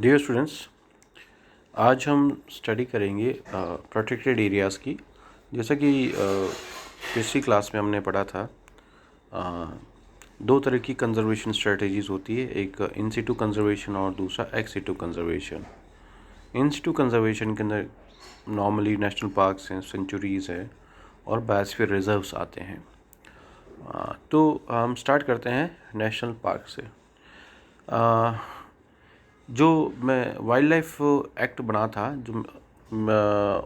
Dear students, आज हम study करेंगे प्रोटेक्टेड एरियाज़ की। जैसा कि पिछली क्लास में हमने पढ़ा था, दो तरह की कंजर्वेशन स्ट्रेटजीज़ होती है, एक इन सिटू कंजर्वेशन और दूसरा एक्स सिटू कंजर्वेशन। इन सिटू कंजर्वेशन के अंदर नॉर्मली नेशनल पार्क्स हैं, सेंचुरीज़ हैं और बायोस्फीयर रिजर्व्स आते हैं। तो हम स्टार्ट करते हैं नेशनल पार्क से। जो मैं वाइल्ड लाइफ एक्ट बना था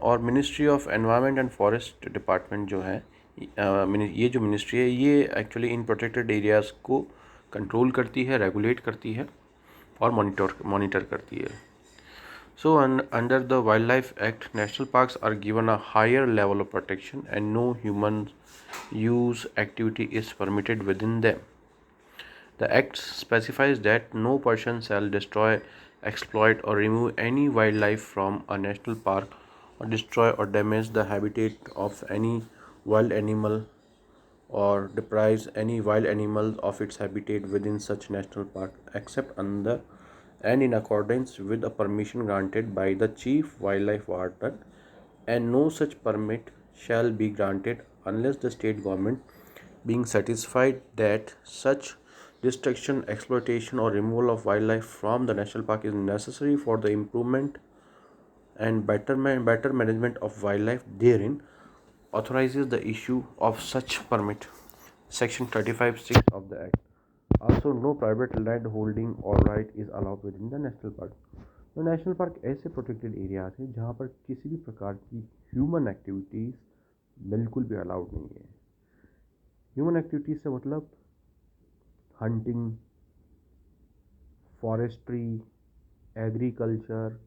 और ministry of environment and forest department जो है, ये जो मिनिस्ट्री है ये एक्चुअली इन प्रोटेक्टेड एरियाज़ को कंट्रोल करती है, रेगुलेट करती है और मॉनिटर करती है। So under the Wildlife Act, national parks are given a higher level of protection and no human use activity is permitted within them. The Act specifies that no person shall destroy, exploit, or remove any wildlife from a national park or destroy or damage the habitat of any wild animal or deprives any wild animal of its habitat within such national park except under and in accordance with a permission granted by the chief wildlife warden, and no such permit shall be granted unless the state government being satisfied that such destruction, exploitation or removal of wildlife from the national park is necessary for the improvement and better management of wildlife therein, authorizes the issue of such permit. Section 35(6) of the Act. Also, no private land holding or right is allowed within the national park. तो national park ऐसे protected areas हैं जहाँ पर किसी भी प्रकार की human activities बिल्कुल भी अलाउड नहीं है। ह्यूमन एक्टिविटीज़ से मतलब हंटिंग, फॉरेस्ट्री, एग्रीकल्चर,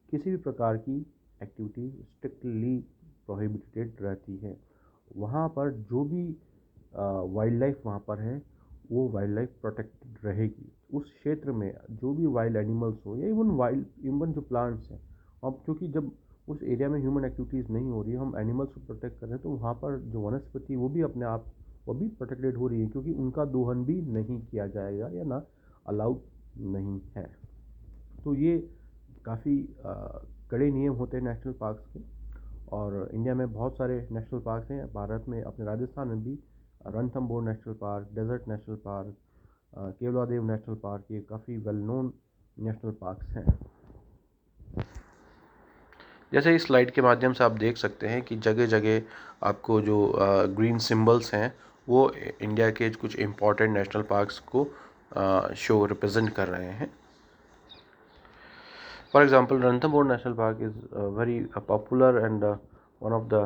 किसी भी प्रकार की एक्टिविटी स्ट्रिक्टली प्रोहिबिटेड रहती है। वहाँ पर जो भी वाइल्ड लाइफ वहाँ पर है वो वाइल्ड लाइफ प्रोटेक्टेड रहेगी। उस क्षेत्र में जो भी वाइल्ड एनिमल्स हो या इवन जो प्लांट्स हैं, अब क्योंकि जब उस एरिया में ह्यूमन एक्टिविटीज़ नहीं हो रही है, हम एनिमल्स को प्रोटेक्ट कर रहे हैं, तो वहाँ पर जो वनस्पति वो भी अपने आप वो भी प्रोटेक्टेड हो रही है, क्योंकि उनका दोहन भी नहीं किया जाएगा या ना अलाउड नहीं है। तो ये काफ़ी कड़े नियम होते हैं नेशनल पार्क्स के, और इंडिया में बहुत सारे नेशनल पार्क्स हैं। भारत में अपने राजस्थान में भी Ranthambore national park, desert national park, Keoladev national park, ये काफ़ी वेल नोन नेशनल पार्क्स हैं। जैसे इस स्लाइड के माध्यम से आप देख सकते हैं कि जगह जगह आपको जो ग्रीन सिंबल्स हैं वो इंडिया के कुछ इम्पॉर्टेंट नेशनल पार्क्स को शो रिप्रेजेंट कर रहे हैं। For example, Ranthambore National Park is very popular and one of the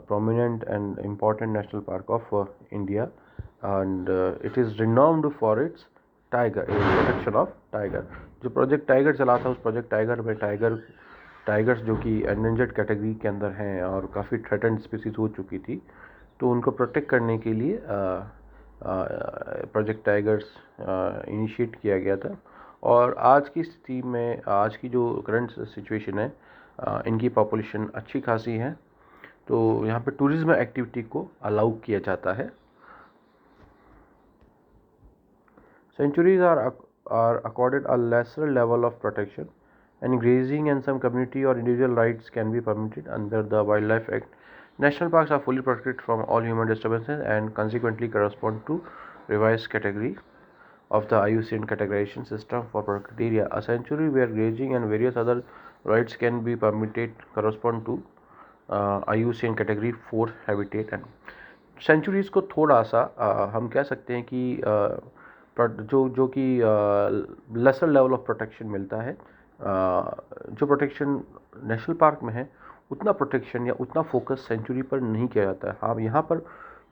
prominent and important national park of India, and it is renowned for its tiger, protection of tiger. जो project tiger चला था, उस project tiger में tigers जो कि endangered category के अंदर हैं और काफ़ी थ्रेटेंड स्पीसीज हो चुकी थी, तो उनको प्रोटेक्ट करने के लिए प्रोजेक्ट टाइगर्स इनिशिएट किया गया था। और आज की स्थिति में, आज की जो करंट सिचुएशन है, इनकी पॉपुलेशन अच्छी खासी है, तो यहाँ पे टूरिज्म एक्टिविटी को अलाउ किया जाता है। Sanctuaries are accorded a lesser level of protection and grazing and some community or individual rights can be permitted under the Wildlife Act. National parks are fully protected from all human disturbances and consequently correspond to revised category of the IUCN categorization system for protected area. A sanctuary where grazing and various other rights can be permitted correspond to IUCN category 4 habitat. and centuries को थोड़ा सा हम कह सकते हैं कि जो कि लेसर लेवल ऑफ प्रोटेक्शन मिलता है। जो प्रोटेक्शन नेशनल पार्क में है उतना प्रोटेक्शन या उतना फोकस सेंचुरी पर नहीं किया जाता है। हाँ, यहाँ पर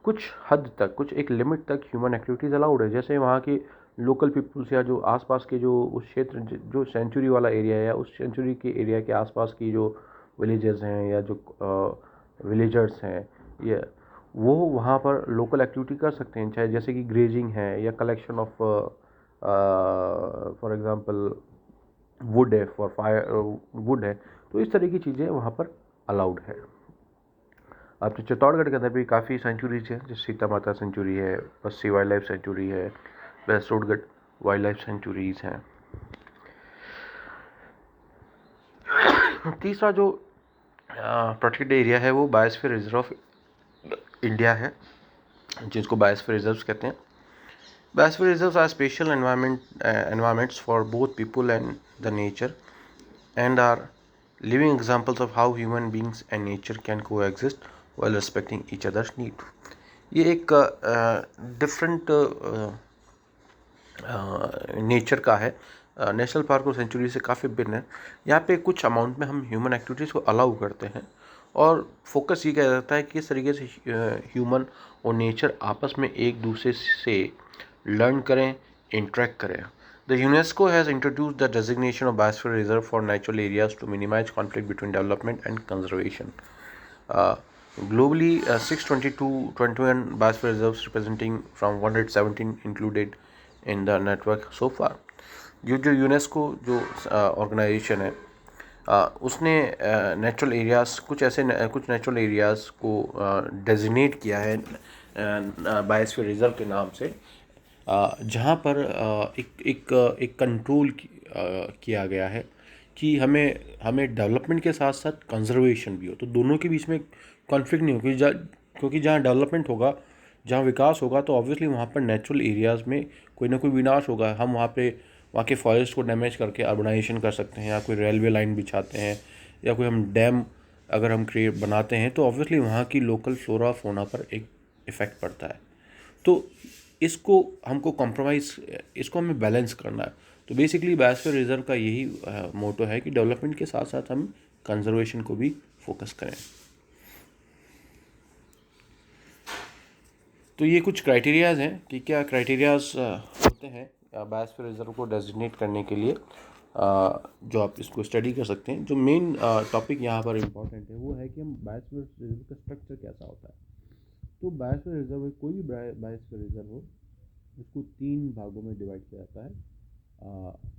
कुछ हद तक, कुछ एक लिमिट तक ह्यूमन एक्टिविटीज़ अलाउड है। जैसे वहाँ के लोकल पीपल्स या जो आसपास के जो उस क्षेत्र जो सेंचुरी वाला एरिया है या उस सेंचुरी के एरिया के आसपास की जो विलेजेस हैं या जो विलेजर्स हैं, ये वो वहाँ पर लोकल एक्टिविटी कर सकते हैं, चाहे जैसे कि ग्रेजिंग है या collection of for example would है, फॉर फायर वुड है, तो इस तरह की चीज़ें वहाँ पर अलाउड है। अब तो चित्तौड़गढ़ के अंदर भी काफ़ी सेंचुरीज हैं, जैसे सीता माता सेंचुरी है, बस्सी वाइल्ड लाइफ सेंचुरी है, बहसोडगढ़ वाइल्ड लाइफ सेंचुरीज हैं। तीसरा जो प्रोटेक्टेड एरिया है वो बायोस्फीयर रिजर्व ऑफ इंडिया है, जिसको बायोस्फीयर रिजर्व्स कहते हैं। Biosphere reserves are special environments for both people and the nature and are living examples of how human beings and nature can coexist while respecting each other's need. ये एक different nature का है। National park और century से काफ़ी भिन्न है। यहाँ पे कुछ अमाउंट में हम ह्यूमन एक्टिविटीज़ को अलाउ करते हैं और फोकस ये किया जाता है कि किस तरीके से ह्यूमन और नेचर आपस में एक दूसरे से लर्न करें, इंटरेक्ट करें। The UNESCO has introduced the designation of biosphere reserve for natural areas to minimize conflict between development and conservation. Globally, 621 biosphere reserves representing from 117 included in the network so far. जो UNESCO जो organisation है, उसने natural areas कुछ natural areas को designate किया है biosphere reserve के नाम से, जहाँ पर एक कंट्रोल किया गया है कि हमें डेवलपमेंट के साथ साथ कंजर्वेशन भी हो, तो दोनों के बीच में कॉन्फ्लिक्ट नहीं हो, क्योंकि जहाँ डेवलपमेंट होगा, जहाँ विकास होगा, तो ऑब्वियसली वहाँ पर नेचुरल एरियाज़ में कोई ना कोई विनाश होगा। हम वहाँ के फॉरेस्ट को डैमेज करके अर्बनाइजेशन कर सकते हैं, या कोई रेलवे लाइन बिछाते हैं, या कोई हम डैम अगर हम क्रिएट बनाते हैं, तो ऑब्वियसली वहाँ की लोकल फ्लोरा फोना पर एक इफ़ेक्ट पड़ता है। तो इसको हमको कॉम्प्रोमाइज़, इसको हमें बैलेंस करना है। तो बेसिकली बायोस्फीयर रिजर्व का यही मोटो है कि डेवलपमेंट के साथ साथ हम कंजर्वेशन को भी फोकस करें। तो ये कुछ क्राइटेरियाज़ हैं कि क्या क्राइटेरियाज़ होते हैं बायोस्फीयर रिजर्व को डेजिग्नेट करने के लिए, जो आप इसको स्टडी कर सकते हैं। जो मेन टॉपिक यहाँ पर इम्पॉर्टेंट है वो है कि हम बायोस्फीयर रिजर्व का स्ट्रक्चर कैसा होता है। तो बायोस्फीयर रिजर्व, कोई भी बायोस्फीयर रिजर्व हो, इसको 3 भागों में डिवाइड किया जाता है,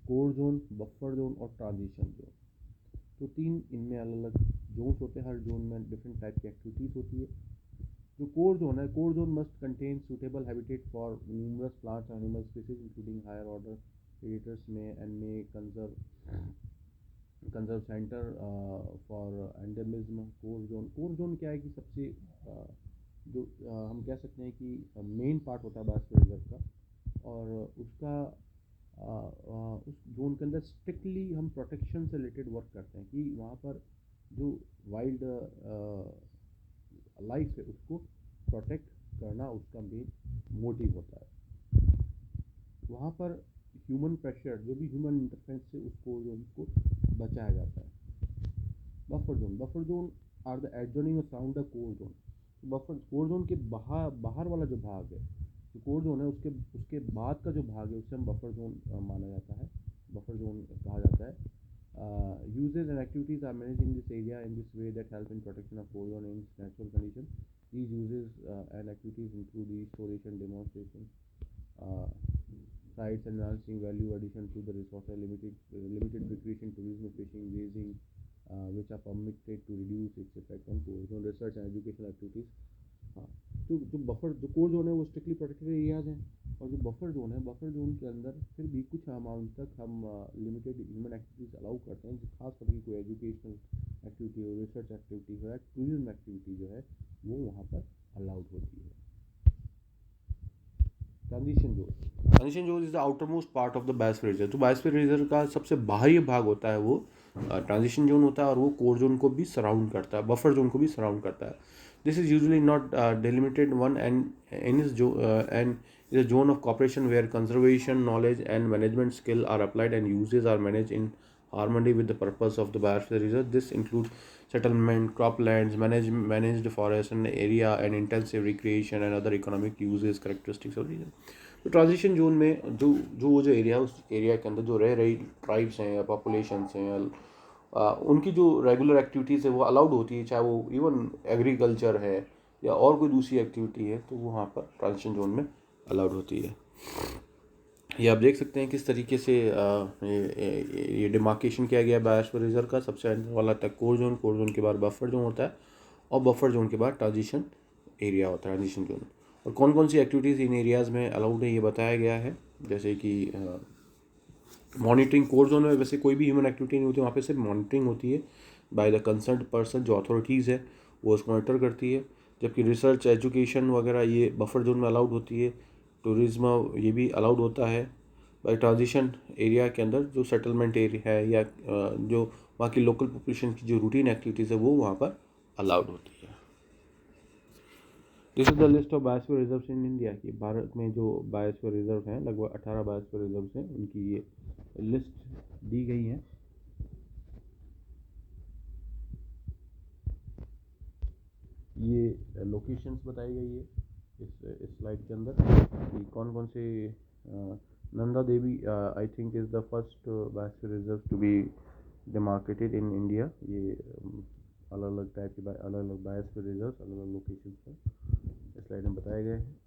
कोर जोन, बफर जोन और ट्रांजिशन जोन। तो 3 इनमें अलग अलग जोन्स होते हैं, हर जोन में डिफरेंट टाइप की एक्टिविटीज़ होती है। जो कोर जोन है, core zone must contain suitable habitat for numerous plants and animal species including higher order predators में एंड में conserve centre for endemism. Core zone क्या है कि सबसे जो हम कह सकते हैं कि मेन पार्ट होता है बायोस्फीयर रिजर्व का, और उसका उस जोन के अंदर स्ट्रिक्टली हम प्रोटेक्शन से रिलेटेड वर्क करते हैं कि वहाँ पर जो वाइल्ड लाइफ है उसको प्रोटेक्ट करना उसका मेन मोटिव होता है। वहाँ पर ह्यूमन प्रेशर, जो भी ह्यूमन इंटरफेरेंस से उसको बचाया जाता है। Buffer zone are the adjoining around the core zone. Core zone के बाहर वाला जो भाग है, जो कोर जोन है, उसके बाद का जो भाग है उसे हम बफर जोन माना जाता है, बफर जोन कहा जाता है। Uses and activities are managed in this area in this way that help in protection of core zone in its natural condition. These uses and activities include restoration, demonstration, uh, sites enhancing value addition to the resource, limited recreation, tourism, fishing, grazing, which are permitted to reduce its effect on core zone, research and educational activities. हाँ, तो जो core zone है वो strictly protected areas हैं, और जो buffer zone है, buffer zone के अंदर फिर भी कुछ अमाउंट तक हम लिमिटेड ह्यूमन एक्टिविटीज़ अलाउ करते हैं, खास करके कोई एजुकेशनल एक्टिविटी हो, रिसर्च एक्टिविटी हो, या टूरिज्म एक्टिविटी जो है वो वहाँ पर अलाउड होती है। Transition zone is the outer most part of the biosphere reserve. तो बायोस्फीयर रिजर्व का सबसे बाहरी भाग होता है वो ट्रांजिशन जोन होता है, और वो कोर जोन को भी सराउंड करता है, बफर जोन को भी सराउंड करता है। This is usually not delimited one and is a zone of cooperation where conservation, knowledge, and management skill are applied and uses are managed in harmony with the purpose of the biosphere reserve. This includes settlement, croplands, managed forest and area, and intensive recreation and other economic uses characteristics of region. तो transition zone में जो area, उस area के अंदर जो रह रही tribes हैं या पॉपुलेशंस हैं, उनकी जो रेगुलर एक्टिविटीज़ है वो अलाउड होती है, चाहे वो इवन एग्रीकल्चर है या और कोई दूसरी एक्टिविटी है, तो वो वहाँ पर ट्रांजिशन जोन में अलाउड होती है। ये आप देख सकते हैं किस तरीके से ये डिमार्केशन किया गया बायोस्फीयर रिजर्व का। सबसे अंदर वाला तक कोर जोन के बाद बफर जोन होता है, और बफर जोन के बाद ट्रांजिशन एरिया होता है, ट्रांजिशन जोन। और कौन कौन सी एक्टिविटीज़ इन एरियाज़ में अलाउड है ये बताया गया है, जैसे कि मॉनिटरिंग। कोर जोन में वैसे कोई भी ह्यूमन एक्टिविटी नहीं होती, वहाँ पे सिर्फ मॉनिटरिंग होती है, बाय द कंसर्न्ड पर्सन, जो अथॉरिटीज़ है वो उसको मॉनिटर करती है। जबकि रिसर्च, एजुकेशन वगैरह ये बफर जोन में अलाउड होती है। टूरिज्म ये भी अलाउड होता है बाई ट्रांजिशन एरिया के अंदर, जो सेटलमेंट एरिया है या जो वहाँ की लोकल पॉपुलेशन की जो रूटीन एक्टिविटीज़ है वो वहाँ पर अलाउड होती है। This is the list of biosphere reserves in India, की भारत में जो बायोस्फीयर रिजर्व हैं लगभग 18 बायोस्फीयर रिजर्व्स हैं, उनकी ये लिस्ट दी गई है। ये लोकेशंस बताई गई है इस स्लाइड के अंदर कि कौन कौन से। Nanda Devi I think is the first biosphere reserve to be demarcated in India. ये अलग अलग टाइप के अलग अलग बायोस्फीयर रिजर्व अलग अलग लोकेशंस पर इस स्लाइड में बताए गए हैं।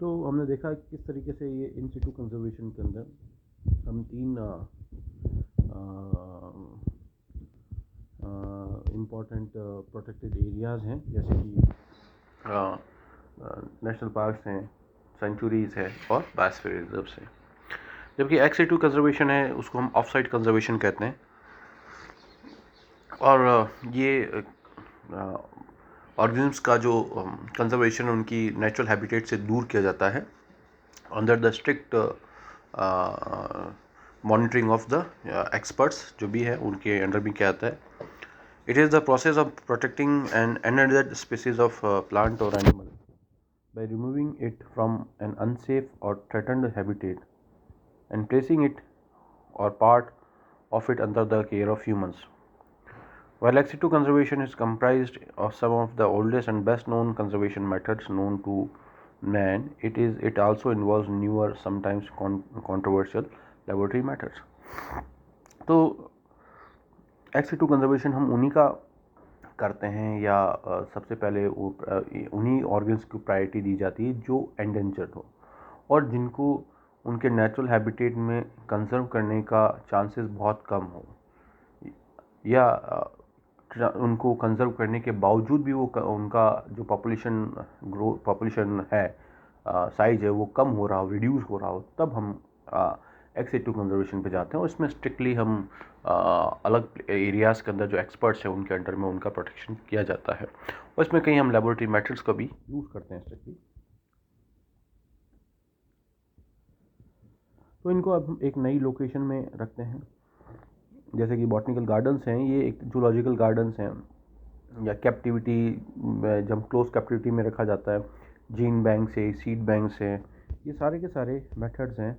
तो हमने देखा किस तरीके से ये इन सिटू कंजर्वेशन के अंदर हम तीन इम्पॉर्टेंट प्रोटेक्टेड एरियाज़ हैं, जैसे कि नेशनल पार्क्स हैं, सेंचुरीज़ है और बायोस्फीयर रिजर्व्स हैं। जबकि एक्स सिटू कंजर्वेशन है उसको हम ऑफ साइट कंजर्वेशन कहते हैं। और ये ऑर्गेनिम्स का जो कंजर्वेशन उनकी नेचुरल हैबिटेट से दूर किया जाता है under the strict monitoring of the experts जो भी है उनके अंडर भी किया जाता है। It is the process of protecting an endangered species of plant और animal by removing it from an unsafe or threatened habitat and placing it or part of it under the care of humans. While ex situ conservation is comprised of some of the oldest and best known conservation methods known to man, it also involves newer, sometimes controversial laboratory methods. तो ex situ conservation हम उन्हीं का करते हैं या सबसे पहले उन्हीं ऑर्गन्स को प्रायोरिटी दी जाती है जो एंडेंजर्ड हो और जिनको उनके नेचुरल हैबिटेट में कंजर्व करने का चांसेस बहुत कम हो, या उनको कंजर्व करने के बावजूद भी वो उनका जो पॉपुलेशन है साइज है वो कम हो रहा हो, रिड्यूस हो रहा हो, तब हम एक्स सिटू कंजर्वेशन पे जाते हैं। और इसमें स्ट्रिक्टली हम अलग एरियाज़ के अंदर जो एक्सपर्ट्स हैं उनके अंडर में उनका प्रोटेक्शन किया जाता है और इसमें कहीं हम लेबोरेटरी मेथड्स का भी यूज़ करते हैं स्ट्रिक्टली। तो इनको अब हम एक नई लोकेशन में रखते हैं, जैसे कि बॉटनिकल गार्डन्स हैं, ये एक जूलॉजिकल गार्डन्स हैं या कैप्टिविटी, जब क्लोज कैप्टिविटी में रखा जाता है, जीन बैंक से सीड बैंक से, ये सारे के सारे मेथड्स हैं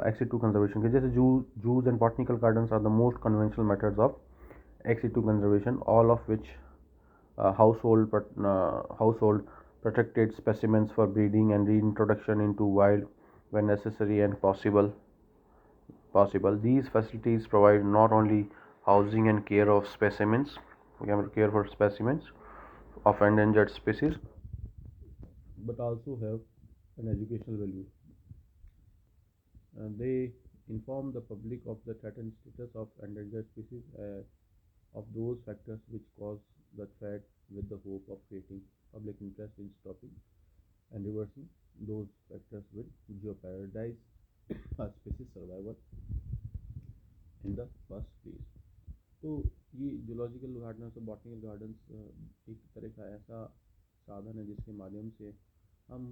ex situ conservation के। जैसे zoos and botanical gardens are the most conventional methods of ex situ conservation, all of which household protected specimens for breeding and reintroduction into wild when necessary and possible. These facilities provide not only housing and care of specimens, care for specimens of endangered species, but also have an educational value. They inform the public of the threatened status of endangered species, of those factors which cause the threat, with the hope of creating public interest in stopping and reversing those factors which jeopardize a species survival in the first place. तो ये zoological gardens और botanical gardens एक तरह का ऐसा साधन है जिसके माध्यम से हम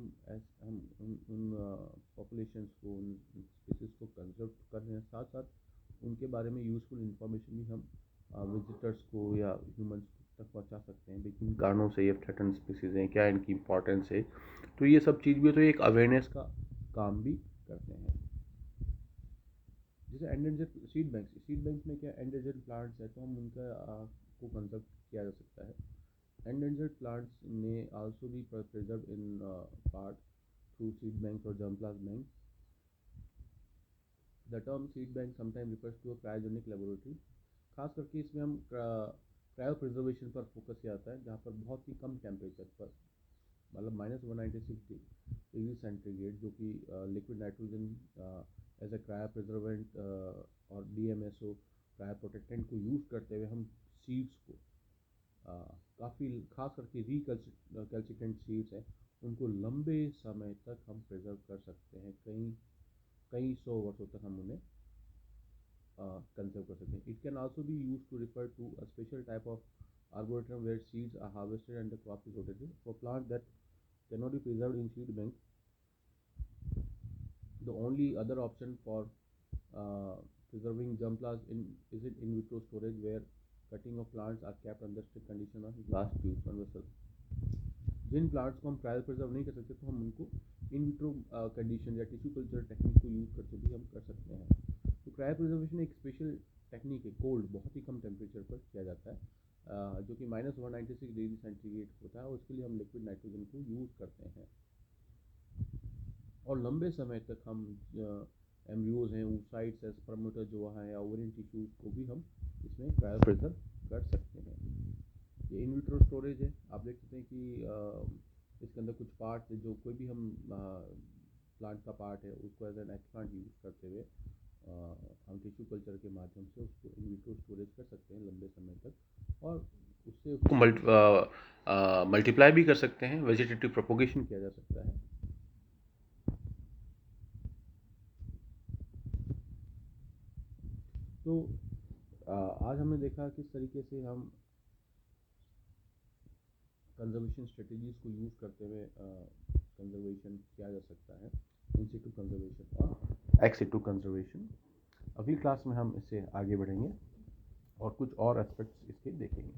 उन पॉपुलेशंस को, उन स्पीसीज़ को कंजर्व कर रहे हैं, साथ साथ उनके बारे में यूज़फुल इंफॉर्मेशन भी हम विजिटर्स को या ह्यूमंस तक पहुंचा सकते हैं, किन कारणों से ये थ्रेटन स्पीसीज़ हैं, क्या इनकी इंपॉर्टेंस है। तो ये सब चीज़ भी तो एक अवेयरनेस का काम भी करते हैं। जैसे एंडेंजर्ड सीड बैंक में क्या एंडेंजर्ड प्लांट्स है तो हम उनका को कंजर्व किया जा सकता है। Endangered plants may also be preserved in part through seed banks or germplasm banks. The term seed bank sometimes refers to a cryogenic laboratory. खास करके इसमें हम क्रायो प्रिजर्वेशन पर फोकस किया जाता है, जहाँ पर बहुत ही कम टेम्परेचर पर, मतलब -196 डिग्री सेंटीग्रेड, जो कि liquid nitrogen as a cryopreservant और DMSO क्रायो प्रोटेक्टेंट को यूज़ करते हुए हम सीड्स को काफ़ी खास करके कैल्सिटेंट सीड्स हैं उनको लंबे समय तक हम प्रिजर्व कर सकते हैं, कई कई सौ वर्षों तक हम उन्हें कंजर्व कर सकते हैं. It can also be use to refer to a special type of arboretum where seeds are harvested and the crop is rotated. For plants that cannot be preserved in seed bank, the only other option for preserving germplasm is in vitro storage, where cutting of plants are kept under strict condition of glass tubes and vessels. जिन plants को हम cryo preserve नहीं कर सकते तो हम उनको in vitro condition या टिश्यू कल्चर टेक्निक को यूज़ करके भी हम कर सकते हैं. तो क्रायो प्रिजर्वेशन एक स्पेशल टेक्निक है, कोल्ड बहुत ही कम टेम्परेचर पर किया जाता है, जो कि -196 डिग्री सेंटीग्रेड होता है, और उसके लिए हम लिक्विड नाइट्रोजन को यूज़ करते हैं. और लंबे समय तक हम एम्ब्रियोज हैं, oocytes है, स्पर्मेटोजोआ है या ओवरिन टिश्यूज को भी हम इसमें क्रायो प्रिजर्व कर सकते हैं. ये इन विट्रो स्टोरेज है. आप देख सकते हैं कि इसके अंदर कुछ पार्ट जो कोई भी हम प्लांट का पार्ट है उसको एज एन एक्सप्लांट यूज़ करते हुए हम टिश्यू कल्चर के माध्यम से उसको इन विट्रो स्टोरेज कर सकते हैं लंबे समय तक, और उससे उसको मल्टीप्लाई भी कर सकते हैं, वेजिटेटिव प्रोपोगेशन किया जा सकता है. तो आज हमने देखा किस तरीके से हम कंजर्वेशन स्ट्रेटजीज को यूज़ करते हुए कंजर्वेशन किया जा सकता है, इन सिटू कंजर्वेशन और एक्स सिटू कंजर्वेशन. अगली क्लास में हम इससे आगे बढ़ेंगे और कुछ और एस्पेक्ट्स इसके देखेंगे.